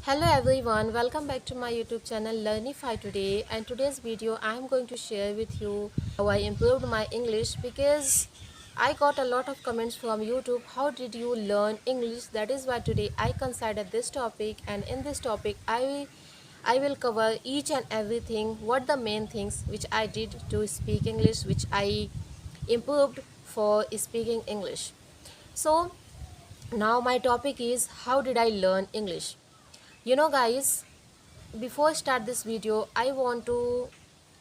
Hello everyone, welcome back to my YouTube channel Learnify today, and today's video I am going to share with you how I improved my English because I got a lot of comments from YouTube. How did you learn English? That is why today I considered this topic, and in this topic I will cover each and everything, what the main things which I did to speak English, which I improved for speaking English. So now my topic is how did I learn English? Guys, before I start this video, I want to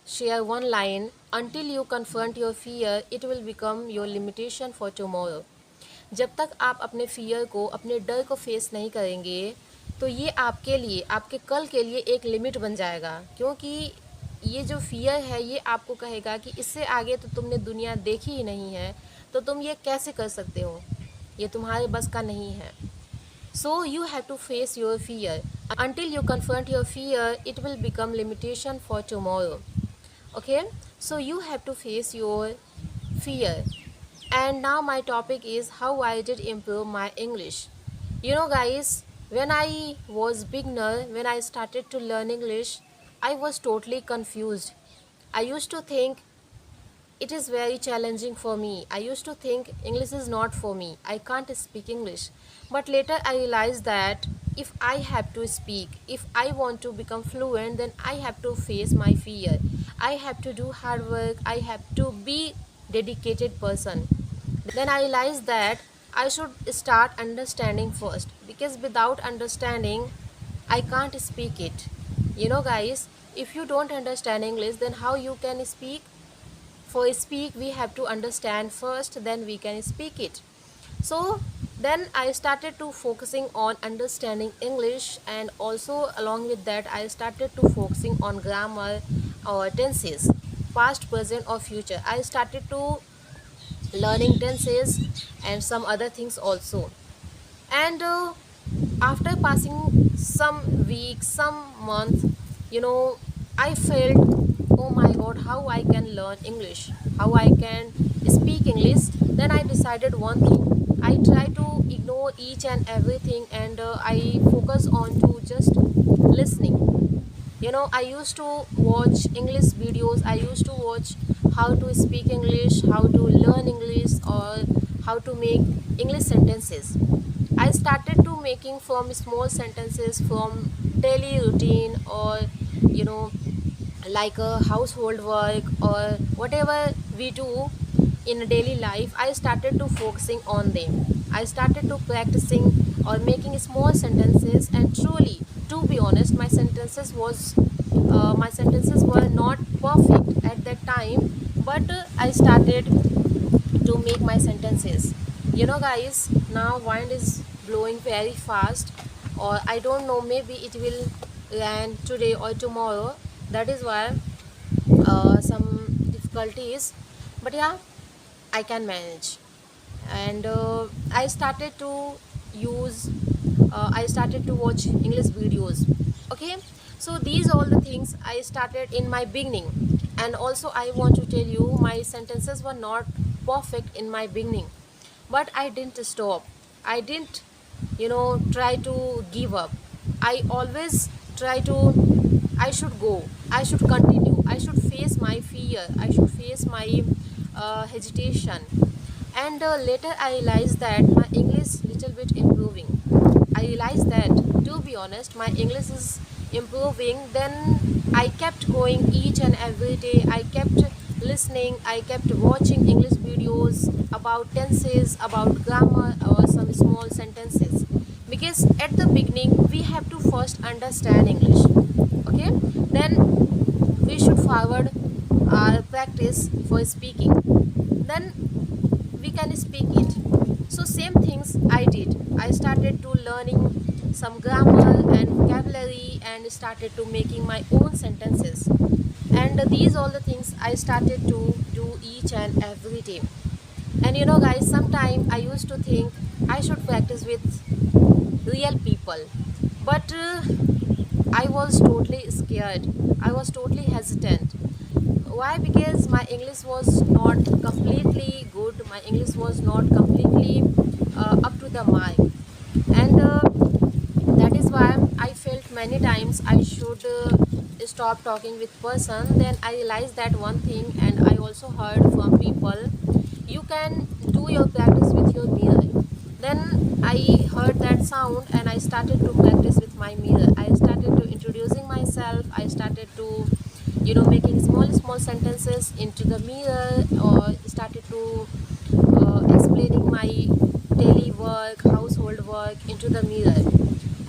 share one line. Until you confront your fear, it will become your limitation for tomorrow. जब तक आप अपने fear को, अपने डर को face नहीं करेंगे, तो ये आपके लिए, आपके कल के लिए एक लिमिट बन जाएगा, क्योंकि ये जो फियर है ये आपको कहेगा कि इससे आगे तो तुमने दुनिया देखी ही नहीं है, तो तुम ये कैसे कर सकते हो, ये तुम्हारे बस का नहीं है. So you have to face your fear. Until you confront your fear, it will become limitation for tomorrow. Okay? So you have to face your fear. And now my topic is how I did improve my English. Guys, when I was beginner, when I started to learn English, I was totally confused. I used to think it is very challenging for me. I used to think English is not for me. I can't speak English. But later I realized that if I have to speak, if I want to become fluent, then I have to face my fear. I have to do hard work. I have to be dedicated person. Then I realized that I should start understanding first, because without understanding I can't speak it. Guys, if you don't understand English, then how you can speak? For speak we have to understand first, then we can speak it. So then I started to focusing on understanding English, and also along with that I started to focusing on grammar or tenses, past, present or future. I started to learning tenses and some other things also. And after passing some weeks, some months, I felt, oh my god, how I can learn English, how I can speak English. Then I decided one thing. I try to ignore each and everything, and I focus on to just listening. I used to watch English videos. I used to watch how to speak English, how to learn English, or how to make English sentences. I started to making from small sentences from daily routine, or like a household work or whatever we do in a daily life. I started to focusing on them. I started to practicing or making small sentences, and truly, to be honest, my sentences were not perfect at that time, but I started to make my sentences. Guys, now wind is blowing very fast, or I don't know, maybe it will rain today or tomorrow. That is why some difficulties, but yeah, I can manage. And I started to watch English videos. Okay, so these all the things I started in my beginning. And also I want to tell you, my sentences were not perfect in my beginning, but I didn't stop. I didn't try to give up. I always try to, I should go, I should continue, I should face my fear, I should face my hesitation. And later I realized that my English little bit improving. I realized that, to be honest, my English is improving. Then I kept going each and every day. I kept listening, I kept watching English videos about tenses, about grammar, or some small sentences, because at the beginning we have to first understand English. Okay, then we should forward our practice for speaking, then we can speak it. So same things I did. I started to learning some grammar and vocabulary, and started to making my own sentences. And these all the things I started to do each and every day. And guys, sometimes I used to think I should practice with real people, but I was totally scared. I was totally hesitant. Why? Because my English was not completely good. My English was not completely up to the mark, and that is why I felt many times I should stop talking with person, then I realized that one thing, and I also heard from people, you can do your practice with your mirror. Then I heard that sound and I started to practice with my mirror. I started to introducing myself. I started to making small sentences into the mirror, or started to explaining my daily work, household work into the mirror.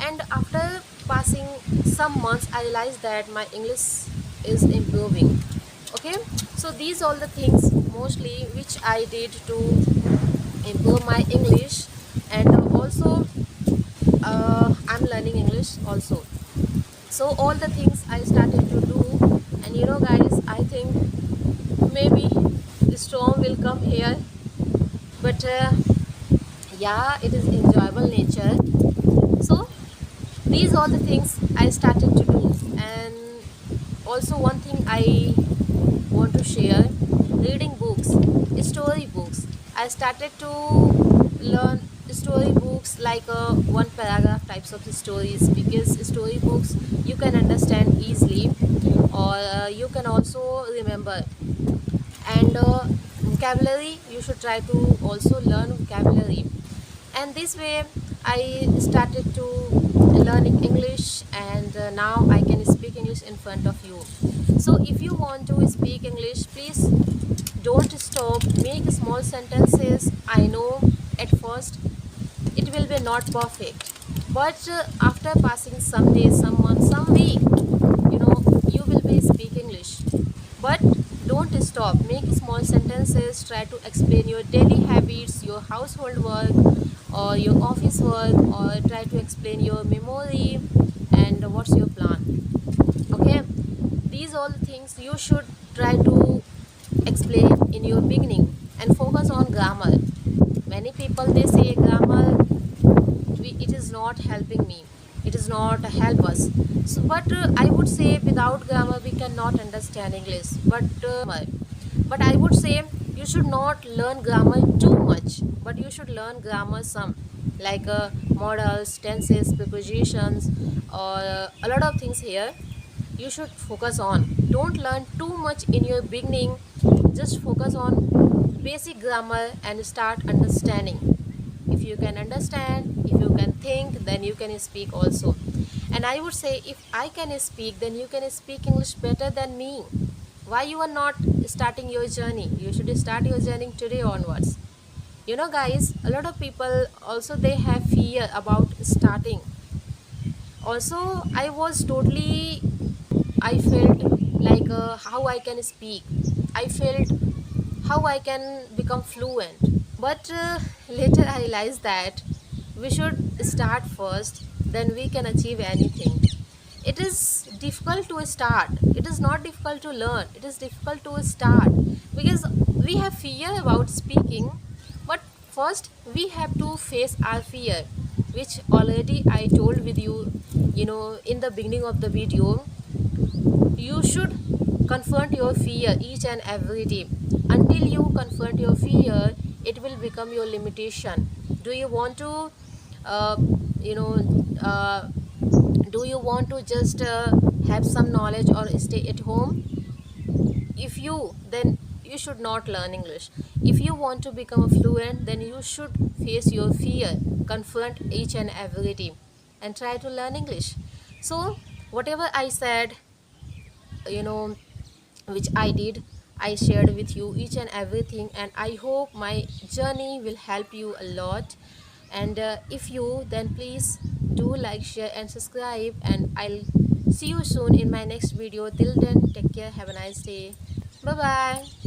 And after passing some months, I realized that my English is improving. Okay, so these all the things mostly which I did to improve my English. And also I'm learning English also. So all the things I started to do. And guys, I think maybe the storm will come here, but yeah, it is enjoyable nature. So these are the things I started to do. And also one thing I want to share, reading books, story books. I started to learn story books, like one paragraph types of stories, because story books you can understand easily, or you can also remember. And vocabulary, you should try to also learn vocabulary. And this way I started to learning English, and now I can speak English in front of you. So if you want to speak English, please don't stop, make small sentences. I know at first it will be not perfect, but after passing some days, some months, some week, you will be speak English. But don't stop, make small sentences, try to explain your daily habits, your household work, or your office work, or try to explain your memory and what's your plan. Okay, these all the things you should try to explain in your beginning. And focus on grammar. Many people, they say grammar, it is not helping me, it is not help us. So, but I would say without grammar we cannot understand English. But I would say you should not learn grammar too much, but you should learn grammar some, like modals, tenses, prepositions, or a lot of things here you should focus on. Don't learn too much in your beginning, just focus on basic grammar and start understanding. If you can understand, if you can think, then you can speak also. And I would say, if I can speak, then you can speak English better than me. Why you are not starting your journey? You should start your journey today onwards. Guys, a lot of people also, they have fear about starting. Also, I felt like how I can speak. I felt how I can become fluent. But later I realized that we should start first, then we can achieve anything. It is difficult to start. It is not difficult to learn. It is difficult to start, because we have fear about speaking. But first we have to face our fear, which already I told with you, in the beginning of the video. You should confront your fear each and every day. Until you confront your fear, it will become your limitation. Do you want to uh, you know uh, do you want to just have some knowledge or stay at home? If you, then you should not learn English. If you want to become a fluent, then you should face your fear, confront each and every day, and try to learn English. So whatever I said, you know which I did, I shared with you each and everything, and I hope my journey will help you a lot. And if you, then please do like, share, and subscribe, and I'll see you soon in my next video. Till then, take care, have a nice day, bye bye.